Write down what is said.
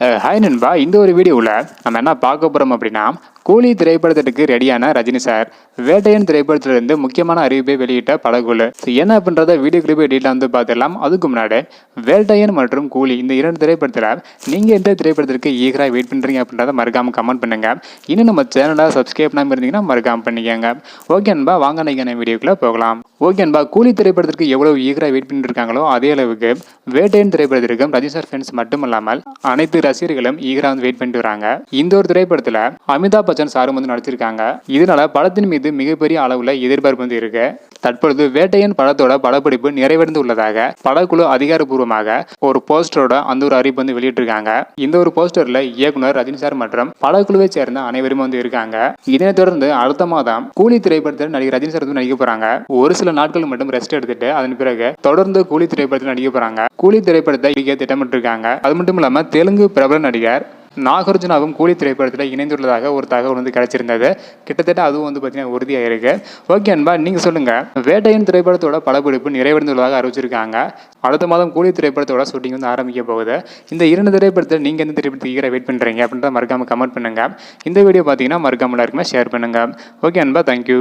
Hi நண்பா, இந்த ஒரு வீடியோவில் நம்ம என்ன பார்க்க போகிறோம் அப்படின்னா, கூலி திரைப்படத்திற்கு ரெடியான ரஜினி சார் வேட்டையன் திரைப்படத்திலிருந்து முக்கியமான அறிவிப்பை வெளியிட்ட படக்குழு. என்ன அப்படின்றத வீடியோ கிளிப்பை டீட்டெயில் வந்து பார்த்துடலாம். அதுக்கு முன்னாடி வேட்டையன் மற்றும் கூலி இந்த இரண்டு திரைப்படத்தில் நீங்கள் எந்த திரைப்படத்திற்கு ஈகராக வெயிட் பண்ணுறீங்க அப்படின்றத மறக்காமல் கமெண்ட் பண்ணுங்க. இன்னும் நம்ம சேனலை சப்ஸ்கிரைப் பண்ணாமல் இருந்தீங்கன்னா மறக்காமல் பண்ணிக்கோங்க. ஓகே நண்பா, வாங்க நீங்கள் வீடியோக்குள்ளே போகலாம். ஓகே நண்பா, கூலி திரைப்படத்திற்கு எவ்வளவு ஈகராக வெயிட் பண்ணிருக்காங்களோ அதே அளவுக்கு வேட்டையன் திரைப்படத்திற்கும் ரஜினி சார் ஃபேன்ஸ் மட்டும் இல்லாமல் அனைத்து ரசிகர்களும் ஈகராக வந்து வெயிட் பண்ணிட்டு வராங்க. இந்த ஒரு திரைப்படத்தில் அமிதாப் பச்சன் சாரும் வந்து நடிச்சிருக்காங்க. இதனால படத்தின் மீது மிகப்பெரிய அளவுல எதிர்பார்ப்பு வந்து இருக்கு. தற்பொழுது வேட்டையன் படத்தோட படப்பிடிப்பு நிறைவடைந்து உள்ளதாக படக்குழு அதிகாரப்பூர்வமாக ஒரு போஸ்டரோட அந்த ஒரு அறிவிப்பு வந்து வெளியிட்டிருக்காங்க. இந்த ஒரு போஸ்டர்ல இயக்குனர் ரஜினி சார் மற்றும் படக்குழுவை சேர்ந்த அனைவரும் வந்து இருக்காங்க. இதனை தொடர்ந்து அடுத்த மாதம் கூலி திரைப்படத்தில் நடிகர் ரஜினி சார் வந்து நடிக்க போறாங்க. ஒரு சில நாட்கள் மட்டும் ரெஸ்ட் எடுத்துட்டு அதன் பிறகு தொடர்ந்து கூலி திரைப்படத்தில் நடிக்க போறாங்க. கூலி திரைப்படத்தை இயக்க திட்டமிட்டு இருக்காங்க. அது மட்டும் இல்லாம தெலுங்கு பிரபல நடிகர் நாகார்ஜுனாவும் கூலி திரைப்படத்தில் இணைந்துள்ளதாக ஒரு தகவல் வந்து கிடைச்சிருந்தது. கிட்டத்தட்ட அதுவும் வந்து பார்த்தீங்கன்னா உறுதியாக இருக்கு. ஓகே அன்பா, நீங்கள் சொல்லுங்க, வேட்டையன் திரைப்படத்தோட படப்பிடிப்பு நிறைவடைந்துள்ளதாக அறிவிச்சிருக்காங்க. அடுத்த மாதம் கூலி திரைப்படத்தோட ஷூட்டிங் வந்து ஆரம்பிக்க போகுது. இந்த இரண்டு திரைப்படத்தில் நீங்கள் எந்த திரைப்படத்துக்கு வெயிட் பண்ணுறீங்க அப்படின்றத மறக்காம கமெண்ட் பண்ணுங்க. இந்த வீடியோ பார்த்தீங்கன்னா மறக்காம எல்லாருக்குமே ஷேர் பண்ணுங்க. ஓகே அன்பா, தேங்க்யூ.